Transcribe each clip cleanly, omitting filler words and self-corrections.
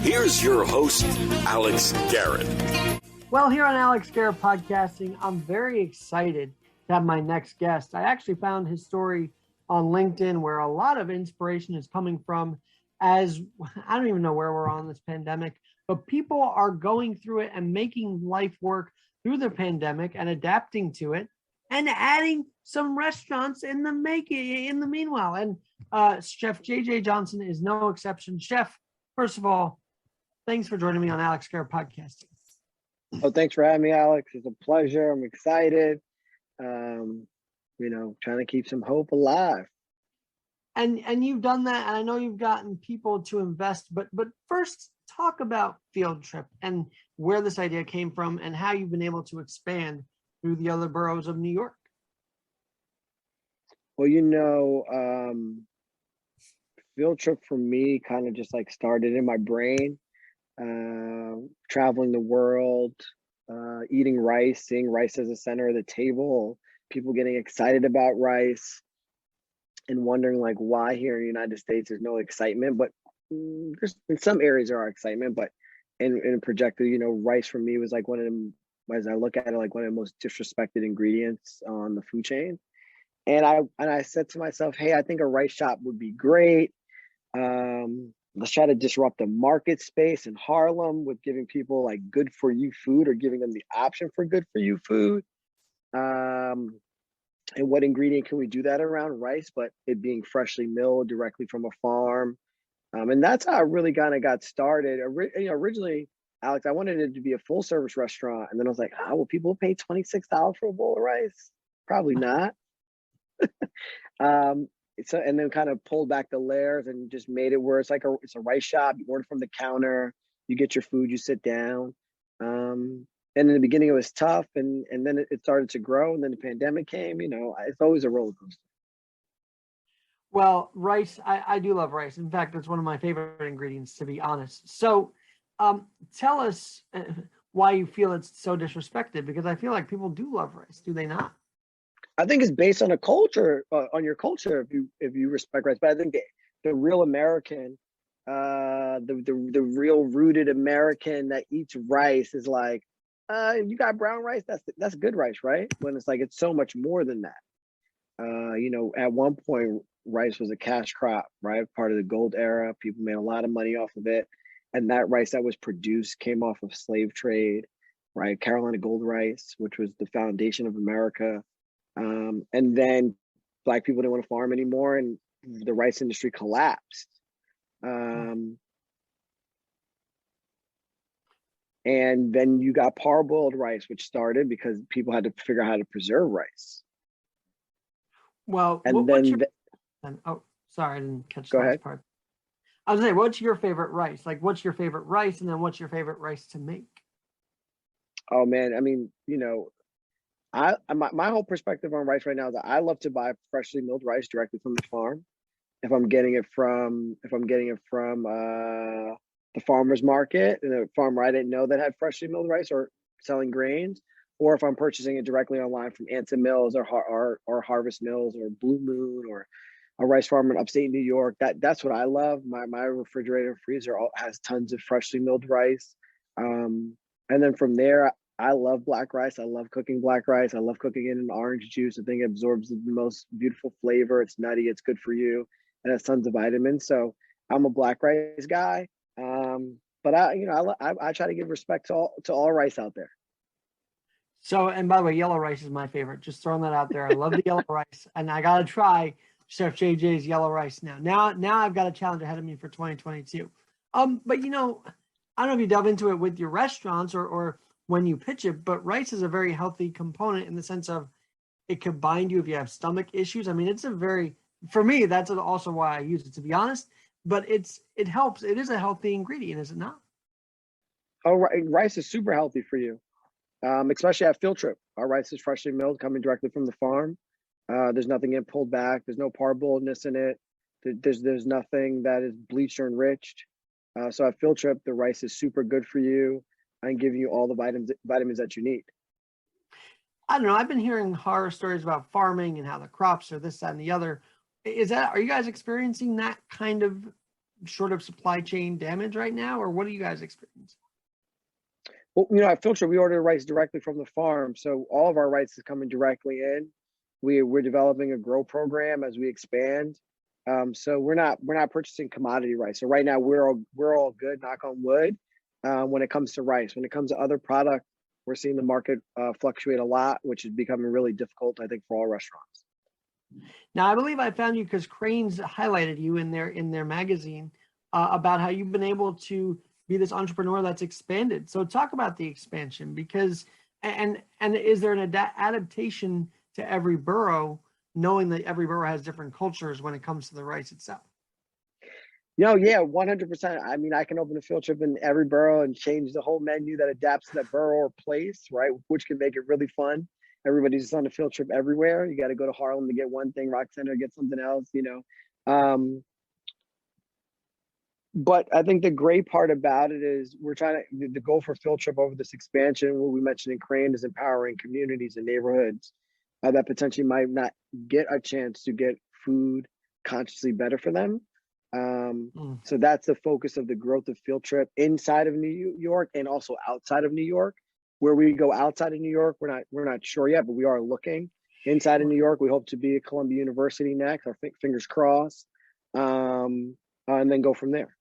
here's your host, Alex Garrett. Well, here on Alex Garrett Podcasting, I'm very excited to have my next guest. I actually found his story on LinkedIn where a lot of inspiration is coming from, as I don't even know where we're on this pandemic, but people are going through it and making life work through the pandemic and adapting to it and adding some restaurants in the meanwhile. And Chef JJ Johnson is no exception. Chef, first of all, thanks for joining me on Alex Garrett Podcasting. Oh, thanks for having me, Alex. It's a pleasure. I'm excited. Trying to keep some hope alive. And you've done that, and I know you've gotten people to invest, but first talk about FieldTrip and where this idea came from and how you've been able to expand through the other boroughs of New York. Well, FieldTrip for me kind of just like started in my brain, traveling the world, eating rice, seeing rice as the center of the table, people getting excited about rice and wondering like why here in the United States there's no excitement, but there's in some areas there are excitement, but in projected, rice for me was like one of them, as I look at it, like one of the most disrespected ingredients on the food chain. And I said to myself, hey, I think a rice shop would be great. Let's try to disrupt the market space in Harlem with giving people like good for you food, or giving them the option for good for you food. And what ingredient can we do that around? Rice, but it being freshly milled directly from a farm. And that's how I really kind of got started. Originally, Alex, I wanted it to be a full service restaurant. And then I was like, will people pay $26 for a bowl of rice? Probably not. And then kind of pulled back the layers and just made it where it's like it's a rice shop. You order from the counter, you get your food, you sit down. And in the beginning it was tough, and then it started to grow, and then the pandemic came. It's always a roller coaster. Well, rice, I do love rice. In fact, it's one of my favorite ingredients, to be honest. So tell us why you feel it's so disrespected, because I feel like people do love rice. Do they not? I think it's based on a culture, on your culture, if you respect rice. But I think the real American, the real rooted American that eats rice is like, you got brown rice, that's good rice, right? When it's like, it's so much more than that. At one point, rice was a cash crop, right? Part of the gold era. People made a lot of money off of it. And that rice that was produced came off of slave trade, right? Carolina gold rice, which was the foundation of America. And then Black people didn't want to farm anymore, and the rice industry collapsed. And then you got parboiled rice, which started because people had to figure out how to preserve rice. Well, sorry, I didn't catch the last part. I was saying, what's your favorite rice? Like, what's your favorite rice, and then what's your favorite rice to make? Oh man, I mean, my whole perspective on rice right now is that I love to buy freshly milled rice directly from the farm. If I'm getting it from the farmer's market, and a farmer I didn't know that had freshly milled rice or selling grains, or if I'm purchasing it directly online from Anson Mills or Harvest Mills or Blue Moon or a rice farm in upstate New York. That's what I love. My refrigerator and freezer has tons of freshly milled rice. And then from there, I love black rice. I love cooking black rice. I love cooking it in orange juice. I think it absorbs the most beautiful flavor. It's nutty. It's good for you. And it has tons of vitamins. So I'm a black rice guy. But I try to give respect to all rice out there. So, and by the way, yellow rice is my favorite. Just throwing that out there. I love the yellow rice, and I gotta try Chef JJ's yellow rice now. Now I've got a challenge ahead of me for 2022. But I don't know if you delve into it with your restaurants or when you pitch it, but rice is a very healthy component in the sense of it could bind you if you have stomach issues. I mean, for me, that's also why I use it, to be honest. But it helps. It is a healthy ingredient, is it not? Oh, rice is super healthy for you, especially at FieldTrip. Our rice is freshly milled, coming directly from the farm. There's nothing getting pulled back. There's no parboiledness in it. There's nothing that is bleached or enriched. So at FieldTrip, the rice is super good for you and giving you all the vitamins that you need. I don't know. I've been hearing horror stories about farming and how the crops are this, that, and the other. Are you guys experiencing that kind of sort of supply chain damage right now, or what do you guys experience? Well, at FieldTrip, we order rice directly from the farm, so all of our rice is coming directly in. We're developing a grow program as we expand. So we're not purchasing commodity rice. So right now we're all good, knock on wood, when it comes to rice. When it comes to other product, we're seeing the market fluctuate a lot, which is becoming really difficult, I think, for all restaurants. Now, I believe I found you because Crain's highlighted you in their magazine about how you've been able to be this entrepreneur that's expanded. So talk about the expansion, because and is there an adaptation to every borough, knowing that every borough has different cultures when it comes to the rice itself? Yeah, 100%. I mean, I can open a field trip in every borough and change the whole menu that adapts to that borough or place, right? Which can make it really fun. Everybody's just on a field trip everywhere. You got to go to Harlem to get one thing, Rock Center to get something else, But I think the great part about it is we're trying to, the goal for FieldTrip over this expansion, what we mentioned in Crain, is empowering communities and neighborhoods that potentially might not get a chance to get food consciously better for them. So that's the focus of the growth of FieldTrip inside of New York and also outside of New York. Where we go outside of New York, we're not sure yet, but we are looking. Inside of New York, we hope to be at Columbia University next. Our fingers crossed, and then go from there.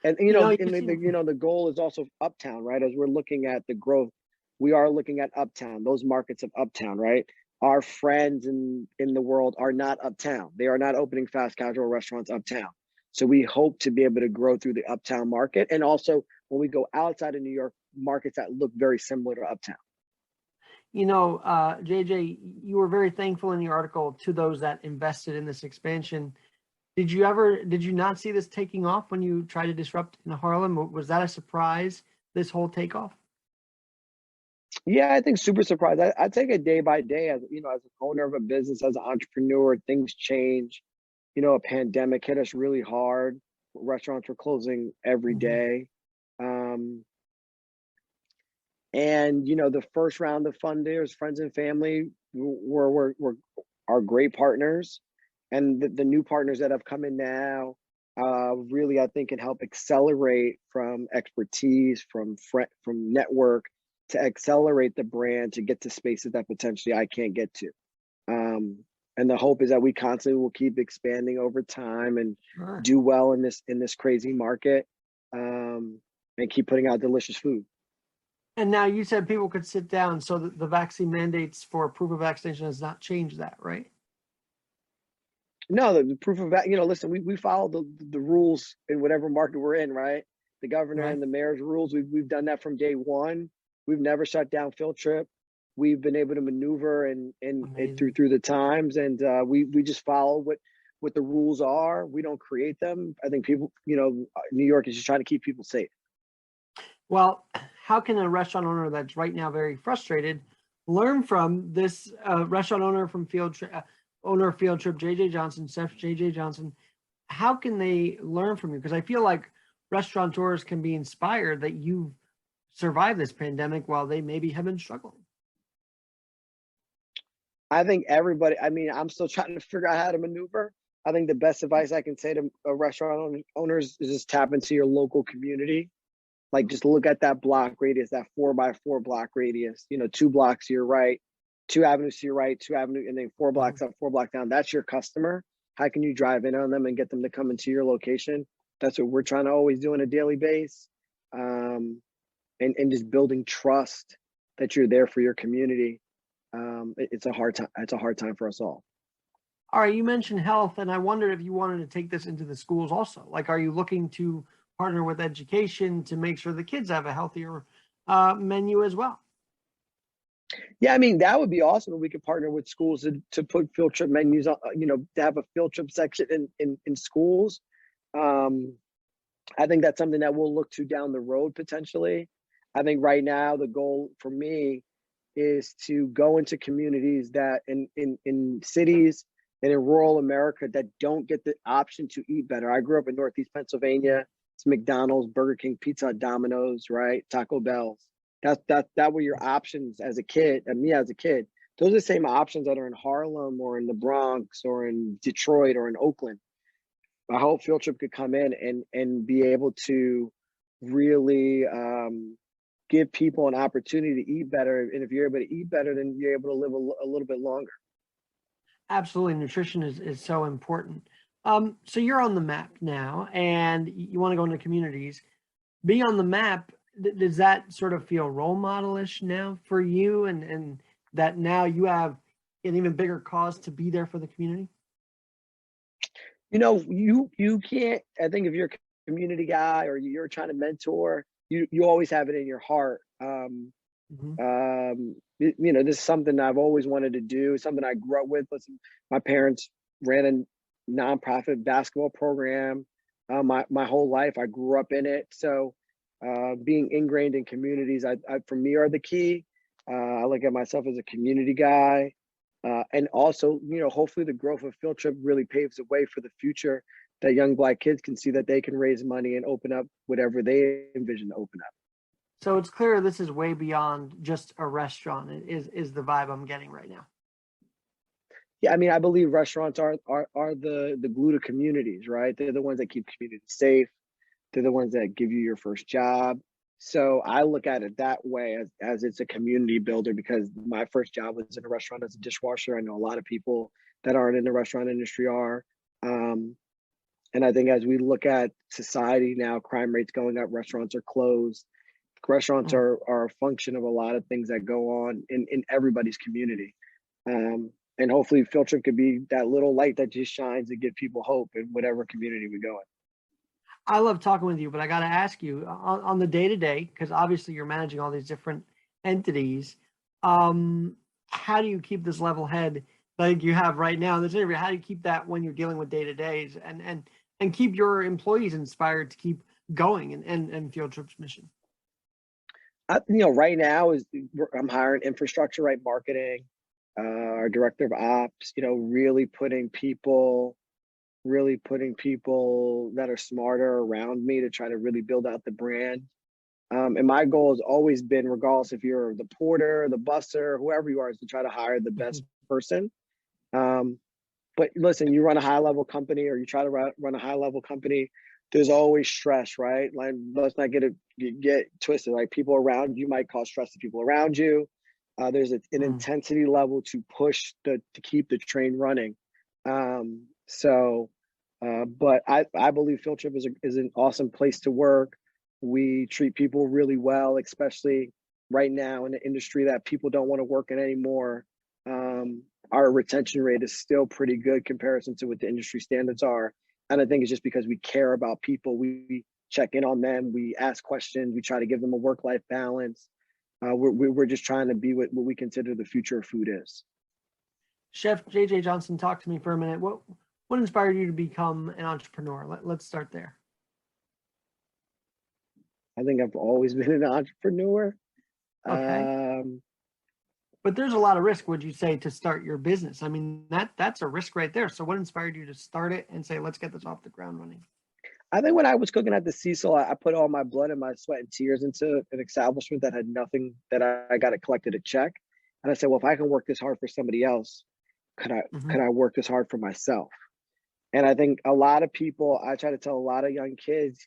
And the goal is also uptown, right? As we're looking at the growth, we are looking at uptown, those markets of uptown, right? Our friends in the world are not uptown. They are not opening fast casual restaurants uptown. So we hope to be able to grow through the uptown market. And also when we go outside of New York, markets that look very similar to uptown. JJ, you were very thankful in the article to those that invested in this expansion. Did you not see this taking off when you tried to disrupt in Harlem? Was that a surprise, this whole takeoff? Yeah, I think super surprised. I take it day by day as an owner of a business, as an entrepreneur. Things change. A pandemic hit us really hard. Restaurants were closing every day. And the first round of funders, friends and family, were our great partners, and the new partners that have come in now really, I think, can help accelerate from expertise, from network, to accelerate the brand to get to spaces that potentially I can't get to. And the hope is that we constantly will keep expanding over time and do well in this crazy market, and keep putting out delicious food. And now you said people could sit down, so the vaccine mandates for proof of vaccination has not changed that, right? No, the proof of listen, we follow the rules in whatever market we're in, right? The governor and the mayor's rules. We've done that from day one. We've never shut down FieldTrip. We've been able to maneuver and through the times, and we just follow what the rules are. We don't create them. I think people, New York is just trying to keep people safe. Well, how can a restaurant owner that's right now very frustrated learn from this restaurant owner from owner of FieldTrip, JJ Johnson, Chef JJ Johnson? How can they learn from you? Because I feel like restaurateurs can be inspired that you've survived this pandemic while they maybe have been struggling. I think everybody, I'm still trying to figure out how to maneuver. I think the best advice I can say to restaurant owners is just tap into your local community. Like, just look at that block radius, that 4x4 block radius, 2 blocks to your right, 2 avenues to your right, 2 avenues, and then 4 blocks up, 4 blocks down. That's your customer. How can you drive in on them and get them to come into your location? That's what we're trying to always do on a daily basis. And just building trust that you're there for your community. It's a hard time. It's a hard time for us all. All right, you mentioned health, and I wondered if you wanted to take this into the schools also. Like, are you looking to partner with education to make sure the kids have a healthier menu as well? Yeah, that would be awesome if we could partner with schools to put FieldTrip menus on, to have a FieldTrip section in schools. I think that's something that we'll look to down the road potentially. I think right now the goal for me is to go into communities that in cities and in rural America that don't get the option to eat better. I grew up in Northeast Pennsylvania. It's McDonald's, Burger King, Pizza Hut, Domino's, right? Taco Bell's. That were your options as a kid, and me as a kid. Those are the same options that are in Harlem or in the Bronx or in Detroit or in Oakland. I hope Field Trip could come in and be able to really give people an opportunity to eat better. And if you're able to eat better, then you're able to live a little bit longer. Absolutely. Nutrition is so important. So you're on the map now and you want to go into communities. Being on the map, does that sort of feel role modelish now for you, and that now you have an even bigger cause to be there for the community? You know, you can't, I think if you're a community guy or you're trying to mentor, you always have it in your heart. Mhm. You know, this is something I've always wanted to do, something I grew up with. Listen, my parents ran a nonprofit basketball program my whole life. I grew up in it. So being ingrained in communities, I for me are the key. I look at myself as a community guy. And also, you know, hopefully the growth of Field Trip really paves the way for the future, that young Black kids can see that they can raise money and open up whatever they envision to open up. So it's clear this is way beyond just a restaurant. It is the vibe I'm getting right now. Yeah, I mean, I believe restaurants are the glue to communities, right? They're the ones that keep communities safe. They're the ones that give you your first job. So I look at it that way, as it's a community builder, because my first job was in a restaurant as a dishwasher. I know a lot of people that aren't in the restaurant industry are. And I think as we look at society now, crime rates going up, restaurants are closed. Restaurants are a function of a lot of things that go on in everybody's community. And hopefully Field Trip could be that little light that just shines to give people hope in whatever community we go in. I love talking with you, but I got to ask you on the day-to-day, because obviously you're managing all these different entities. How do you keep this level head like you have right now in this interview? How do you keep that when you're dealing with day-to-days, and keep your employees inspired to keep going and Field Trip's mission? You know, right now I'm hiring infrastructure, right, marketing, our director of ops. You know, really putting people that are smarter around me to try to really build out the brand. And my goal has always been, regardless if you're the porter, the busser, whoever you are, is to try to hire the best person. But listen, you run a high level company, or you try to run a high level company, there's always stress, right? Like, let's not get twisted. Like, people around you might cause stress to people around you. There's an intensity level to push to keep the train running. But I believe Field Trip is an awesome place to work. We treat people really well, especially right now in the industry that people don't want to work in anymore. Our retention rate is still pretty good comparison to what the industry standards are. And I think it's just because we care about people. We check in on them. We ask questions. We try to give them a work-life balance. We're just trying to be what we consider the future of food is. Chef JJ Johnson, talk to me for a minute. What inspired you to become an entrepreneur? Let's start there. I think I've always been an entrepreneur. Okay. But there's a lot of risk, would you say, to start your business? I mean, that's a risk right there. So what inspired you to start it and say, let's get this off the ground running? I think when I was cooking at the Cecil, I put all my blood and my sweat and tears into an establishment that had nothing, that I got it collected a check. And I said, well, if I can work this hard for somebody else, could I work this hard for myself? And I think a lot of people, I try to tell a lot of young kids,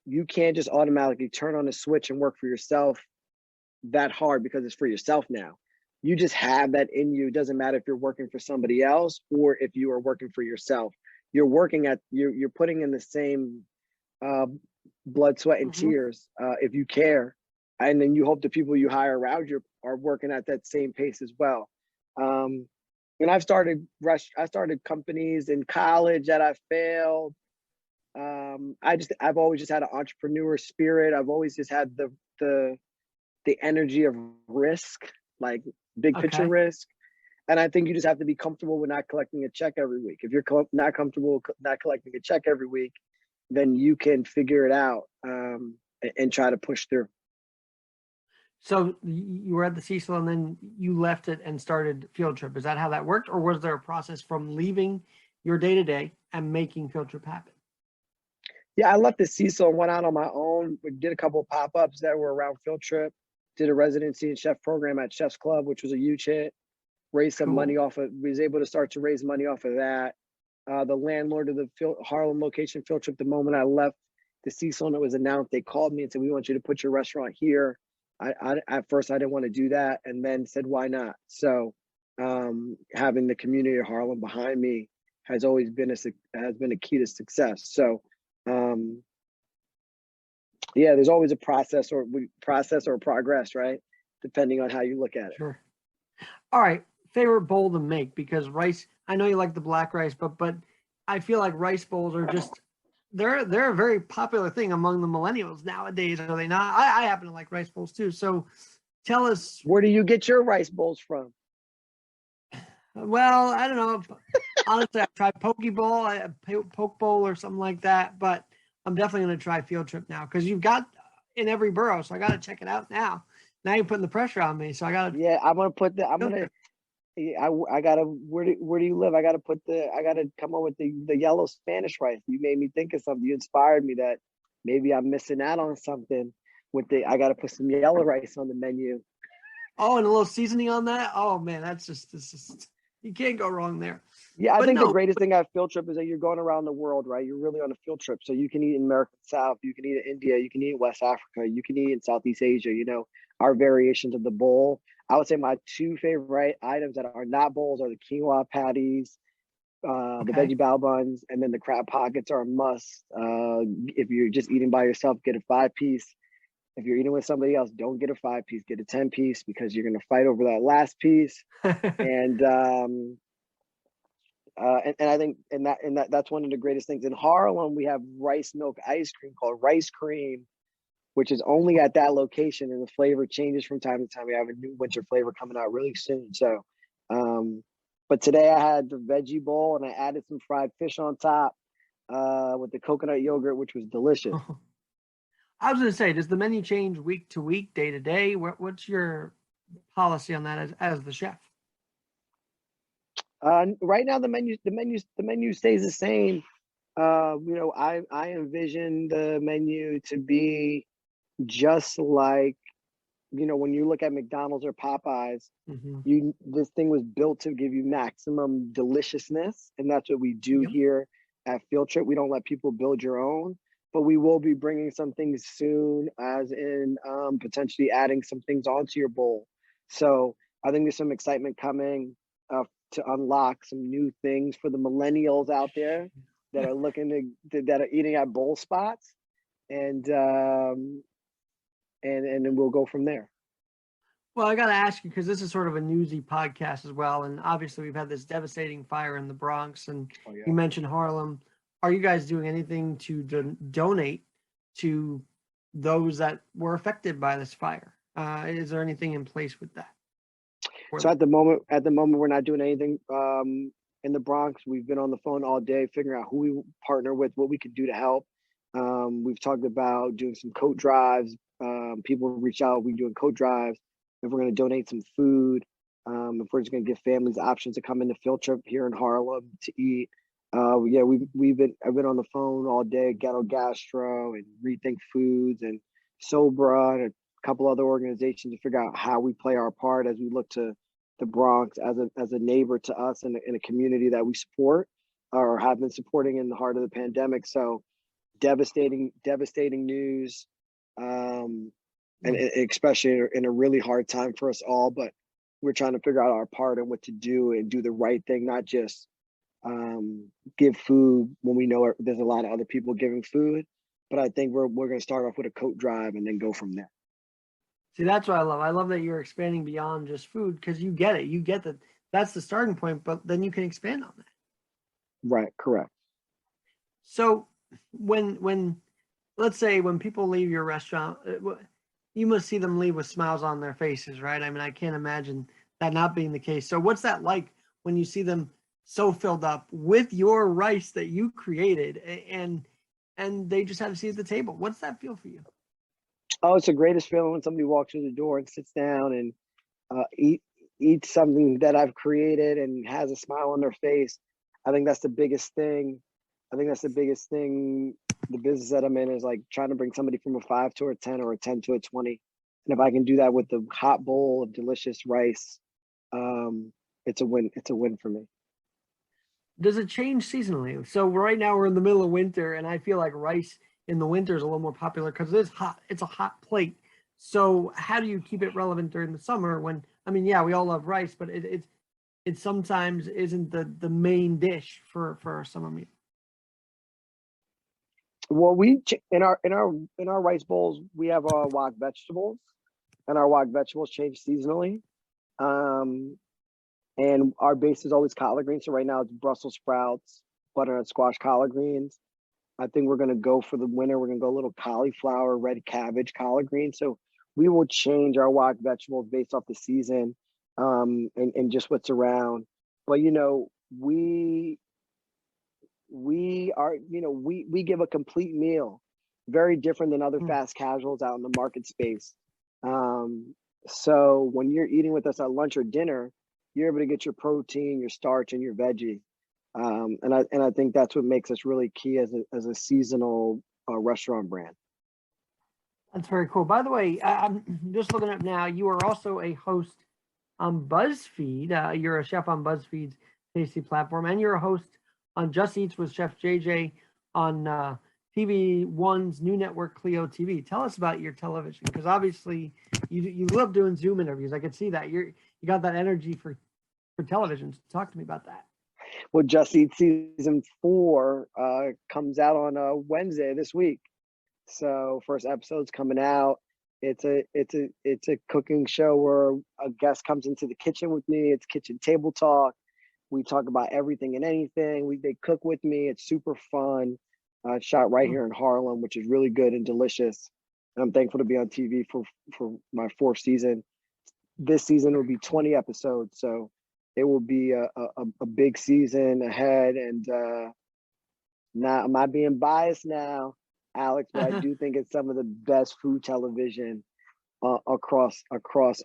you can't just automatically turn on a switch and work for yourself that hard because it's for yourself now. You just have that in you. It doesn't matter if you're working for somebody else or if you are working for yourself. You're putting in the same blood, sweat, and tears if you care. And then you hope the people you hire around you are working at that same pace as well. And I've started companies in college that I failed. I've always just had an entrepreneur spirit. I've always just had the energy of risk, like big picture risk. And I think you just have to be comfortable with not collecting a check every week. If you're not comfortable not collecting a check every week, then you can figure it out and try to push through. So you were at the Cecil and then you left it and started Field Trip. Is that how that worked? Or was there a process from leaving your day-to-day and making Field Trip happen? Yeah, I left the Cecil and went out on my own. We did a couple of pop-ups that were around Field Trip. Did a residency and chef program at Chef's Club, which was a huge hit. Raised some money off of, was able to start to raise money off of that. The landlord of the Harlem location, FieldTrip, the moment I left the Cecil and it was announced, they called me and said, "We want you to put your restaurant here." At first I didn't want to do that, and then said, "Why not?" So having the community of Harlem behind me has always been a key to success. So yeah, there's always a process or progress, right? Depending on how you look at it. Sure. All right. Favorite bowl to make, because rice, I know you like the black rice, but I feel like rice bowls are just, they're a very popular thing among the millennials nowadays, are they not? I happen to like rice bowls too. So tell us. Where do you get your rice bowls from? Well, I don't know. Honestly, I've tried poke bowl, poke bowl or something like that, but I'm definitely going to try FieldTrip now, because you've got in every borough. So I got to check it out now. Now you're putting the pressure on me. So I got to. Yeah, I'm going to I gotta, where do you live? I gotta come up with the yellow Spanish rice. You made me think of something. You inspired me that maybe I'm missing out on something I gotta put some yellow rice on the menu. Oh, and a little seasoning on that. Oh man, this is, you can't go wrong there. Yeah, I think the greatest thing about FieldTrip is that you're going around the world, right? You're really on a field trip. So you can eat in American South, you can eat in India, you can eat in West Africa, you can eat in Southeast Asia, our variations of the bowl. I would say my two favorite items that are not bowls are the quinoa patties, the veggie bao buns, and then the crab pockets are a must. If you're just eating by yourself, get a 5-piece. If you're eating with somebody else, don't get a 5-piece, get a 10-piece, because you're going to fight over that last piece. And I think that's one of the greatest things. In Harlem, we have rice milk ice cream called Rice Cream, which is only at that location, and the flavor changes from time to time. We have a new winter flavor coming out really soon. So, but today I had the veggie bowl and I added some fried fish on top with the coconut yogurt, which was delicious. I was going to say, does the menu change week to week, day to day? What's your policy on that as the chef? Right now, the menu stays the same. I envision the menu to be just like, when you look at McDonald's or Popeyes, this thing was built to give you maximum deliciousness, and that's what we do here at FieldTrip. We don't let people build your own, but we will be bringing some things soon, as in potentially adding some things onto your bowl. So I think there's some excitement coming to unlock some new things for the millennials out there that are looking that are eating at bowl spots, and then we'll go from there. Well, I got to ask you, because this is sort of a newsy podcast as well, and obviously we've had this devastating fire in the Bronx, and you mentioned Harlem. Are you guys doing anything to donate to those that were affected by this fire? Is there anything in place with that? So at the moment, we're not doing anything in the Bronx. We've been on the phone all day figuring out who we partner with, what we can do to help. We've talked about doing some coat drives. People reach out, we're doing coat drives. If we're going to donate some food, if we're just going to give families options to come into FieldTrip here in Harlem to eat. I've been on the phone all day, Ghetto Gastro and Rethink Foods and Sobra and a couple other organizations to figure out how we play our part as we look to the Bronx as a neighbor to us and in a community that we support or have been supporting in the heart of the pandemic. So devastating news, and especially in a really hard time for us all. But we're trying to figure out our part and what to do and do the right thing, not just give food when we know there's a lot of other people giving food. But I think we're going to start off with a coat drive and then go from there. See, that's what I love. I love that you're expanding beyond just food, because you get it. You get that that's the starting point, but then you can expand on that. Right, correct. So when let's say when people leave your restaurant, you must see them leave with smiles on their faces, right? I mean, I can't imagine that not being the case. So what's that like when you see them so filled up with your rice that you created and they just have a seat at the table? What's that feel for you? Oh, it's the greatest feeling when somebody walks through the door and sits down and eats something that I've created and has a smile on their face. I think that's the biggest thing. The business that I'm in is like trying to bring somebody from a 5 to a 10 or a 10 to a 20. And if I can do that with the hot bowl of delicious rice, it's a win. It's a win for me. Does it change seasonally? So right now we're in the middle of winter, and I feel like rice in the winter is a little more popular because it is hot. It's a hot plate. So how do you keep it relevant during the summer when, I mean, yeah, we all love rice, but it sometimes isn't the main dish for a summer meal. Well, in our rice bowls, we have our wok vegetables, and our wok vegetables change seasonally. Um, and our base is always collard greens. So right now it's Brussels sprouts, butternut squash, collard greens. I think we're gonna go for the winter. We're gonna go a little cauliflower, red cabbage, collard greens. So we will change our wok vegetables based off the season, and just what's around. But we give a complete meal, very different than other fast casuals out in the market space. So when you're eating with us at lunch or dinner, you're able to get your protein, your starch, and your veggie. And I think that's what makes us really key as a seasonal restaurant brand. That's very cool. By the way, I'm just looking up now. You are also a host on BuzzFeed. You're a chef on BuzzFeed's tasty platform, and you're a host on Just Eats with Chef JJ on TV1's new network, Cleo TV. Tell us about your television, because obviously you love doing Zoom interviews. I could see that you got that energy for television. Talk to me about that. Well, Just Eat season 4 comes out on Wednesday this week. So first episode's coming out. It's a cooking show where a guest comes into the kitchen with me. It's kitchen table talk. We talk about everything and anything. They cook with me. It's super fun. It's shot right here in Harlem, which is really good and delicious. And I'm thankful to be on TV for my 4th season. This season will be 20 episodes, so it will be a big season ahead. And now, am I being biased now, Alex? But I do think it's some of the best food television across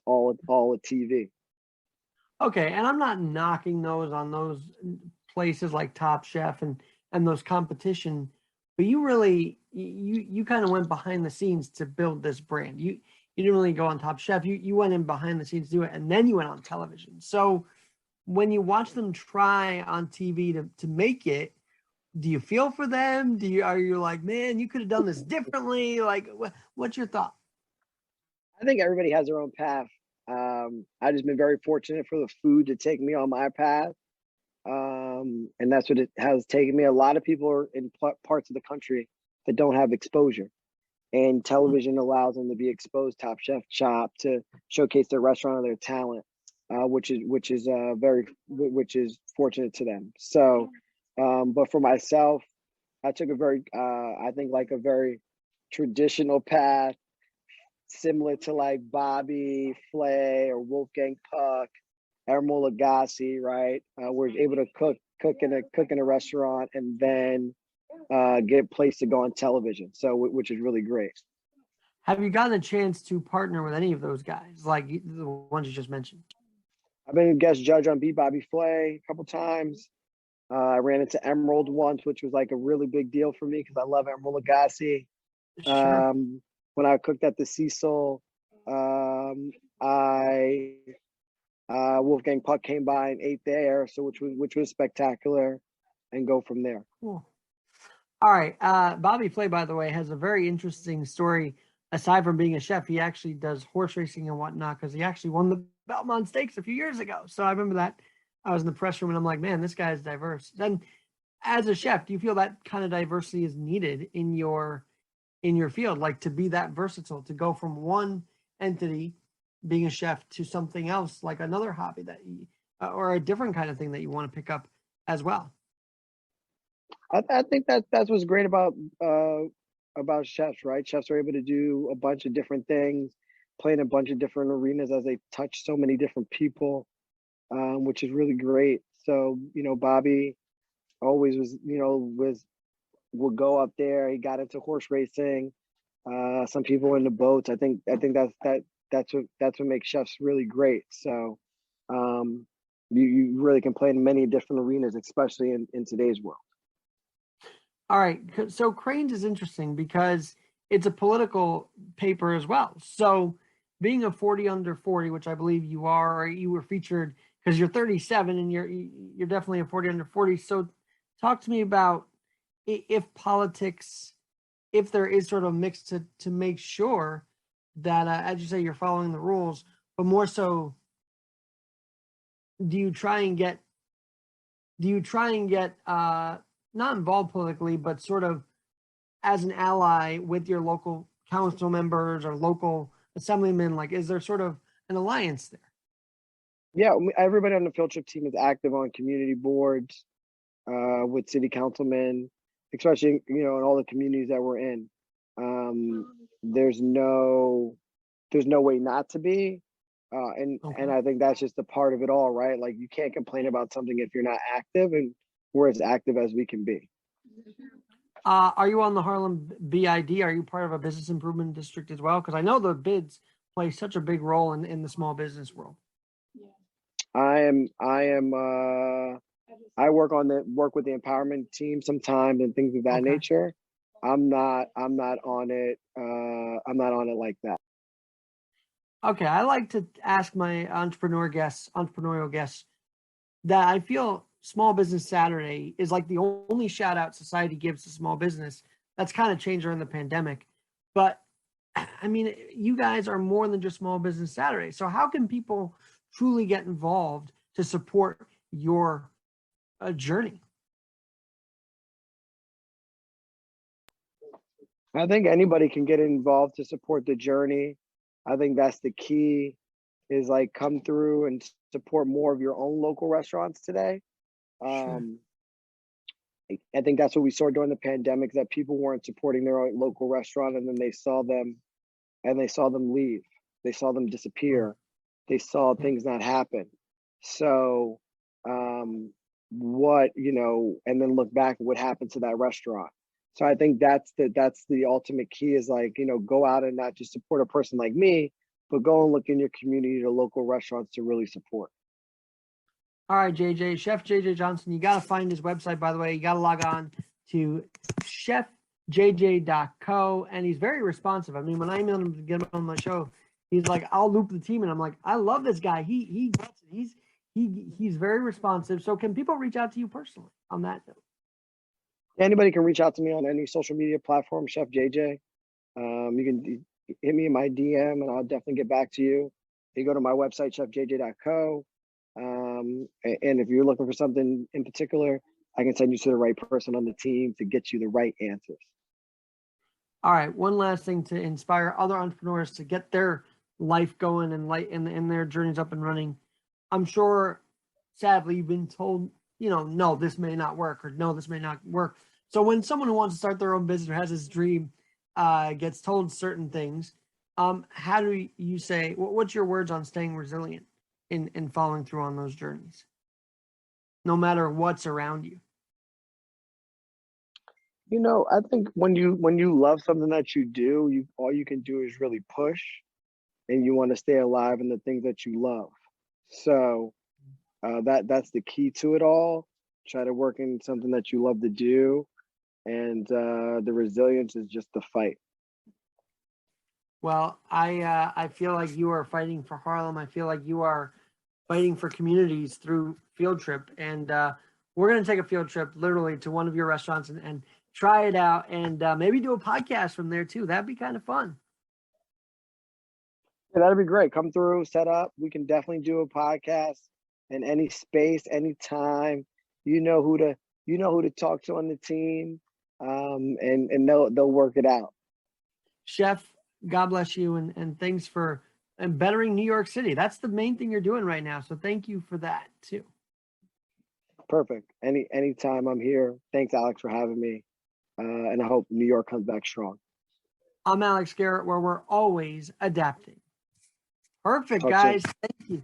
all of TV. Okay, and I'm not knocking those places like Top Chef and those competition, but you really you kind of went behind the scenes to build this brand. You didn't really go on Top Chef. You went in behind the scenes to do it, and then you went on television. So when you watch them try on TV to make it, do you feel for them? Are you like, man, you could have done this differently? Like, what's your thought? I think everybody has their own path. I've just been very fortunate for the food to take me on my path. And that's what it has taken me. A lot of people are in parts of the country that don't have exposure, and television allows them to be exposed. Top Chef, Chop, to showcase their restaurant and their talent, which is fortunate to them. So, but for myself, I took a very, I think like a very traditional path, similar to like Bobby Flay or Wolfgang Puck, Admiral Lagasse, right? We're able to cook in a restaurant and then get placed to go on television. So, which is really great. Have you gotten a chance to partner with any of those guys, like the ones you just mentioned? I've been a guest judge on Beat Bobby Flay a couple times. I ran into Emerald once, which was like a really big deal for me because I love Admiral Lagasse. Sure. When I cooked at the Cecil, Wolfgang Puck came by and ate there, so which was spectacular, and go from there. Cool. All right. Bobby Flay, by the way, has a very interesting story. Aside from being a chef, he actually does horse racing and whatnot because he actually won the Belmont Stakes a few years ago. So I remember that. I was in the press room and I'm like, man, this guy is diverse. Then as a chef, do you feel that kind of diversity is needed in your field, like to be that versatile, to go from one entity being a chef to something else, like another hobby that or a different kind of thing that you want to pick up as well? I think that's what's great about chefs, right? Chefs are able to do a bunch of different things, play in a bunch of different arenas as they touch so many different people, which is really great. So, Bobby always would go up there. He got into horse racing. Some people in the boats. I think that's what makes chefs really great. So, you really can play in many different arenas, especially in today's world. All right. So Crain's is interesting because it's a political paper as well. So being a 40 under 40, which I believe you are, or you were featured because you're 37 and you're definitely a 40 under 40. So talk to me about if politics, if there is sort of a mix to make sure that, as you say, you're following the rules, but more so, do you try and get not involved politically, but sort of as an ally with your local council members or local assemblymen? Like, is there sort of an alliance there? Yeah, everybody on the field trip team is active on community boards with city councilmen, especially in all the communities that we're in. There's no way not to be, and I think that's just a part of it all, right? Like, you can't complain about something if you're not active, and we're as active as we can be. Are you on the Harlem BID? Are you part of a business improvement district as well? Because I know the bids play such a big role in the small business world. I am. I work with the empowerment team sometimes and things of that nature. I'm not on it. I'm not on it like that. Okay, I like to ask my entrepreneurial guests that I feel Small Business Saturday is like the only shout out society gives to small business. That's kind of changed during the pandemic. But I mean, you guys are more than just Small Business Saturday. So how can people truly get involved to support your journey? I think anybody can get involved to support the journey. I think that's the key, is like, come through and support more of your own local restaurants today. Sure. I think that's what we saw during the pandemic, that people weren't supporting their own local restaurant, and then they saw them leave. They saw them disappear. They saw things not happen. So and then look back at what happened to that restaurant. So I think that's the ultimate key, is like, go out and not just support a person like me, but go and look in your community to local restaurants to really support. All right, JJ, Chef JJ Johnson, you got to find his website, by the way. You got to log on to chefjj.co, and he's very responsive. I mean, when I emailed him to get him on my show, he's like, I'll loop the team, and I'm like, I love this guy. He gets it. He's very responsive. So can people reach out to you personally on that note? Anybody can reach out to me on any social media platform, Chef JJ. You can hit me in my DM, and I'll definitely get back to you. You go to my website, chefjj.co. And if you're looking for something in particular, I can send you to the right person on the team to get you the right answers. All right. One last thing to inspire other entrepreneurs to get their life going and their journeys up and running. I'm sure, sadly, you've been told, no, this may not work, or no, this may not work. So when someone who wants to start their own business or has this dream gets told certain things, how do you say, what's your words on staying resilient in following through on those journeys, no matter what's around you? I think when you love something that you do, all you can do is really push, and you want to stay alive in the things that you love. So that's the key to it all. Try to work in something that you love to do, and the resilience is just the fight. Well, I feel like you are fighting for Harlem. I feel like you are fighting for communities through Field Trip, and we're going to take a field trip literally to one of your restaurants and try it out, and maybe do a podcast from there too. That'd be kind of fun. Yeah, that'd be great. Come through, set up. We can definitely do a podcast in any space, anytime. You know who to talk to on the team, and they'll work it out. Chef, God bless you, and thanks for bettering New York City. That's the main thing you're doing right now. So thank you for that too. Perfect. Anytime, I'm here. Thanks, Alex, for having me. And I hope New York comes back strong. I'm Alex Garrett, where we're always adapting. Perfect, Talk guys. soon. Thank you.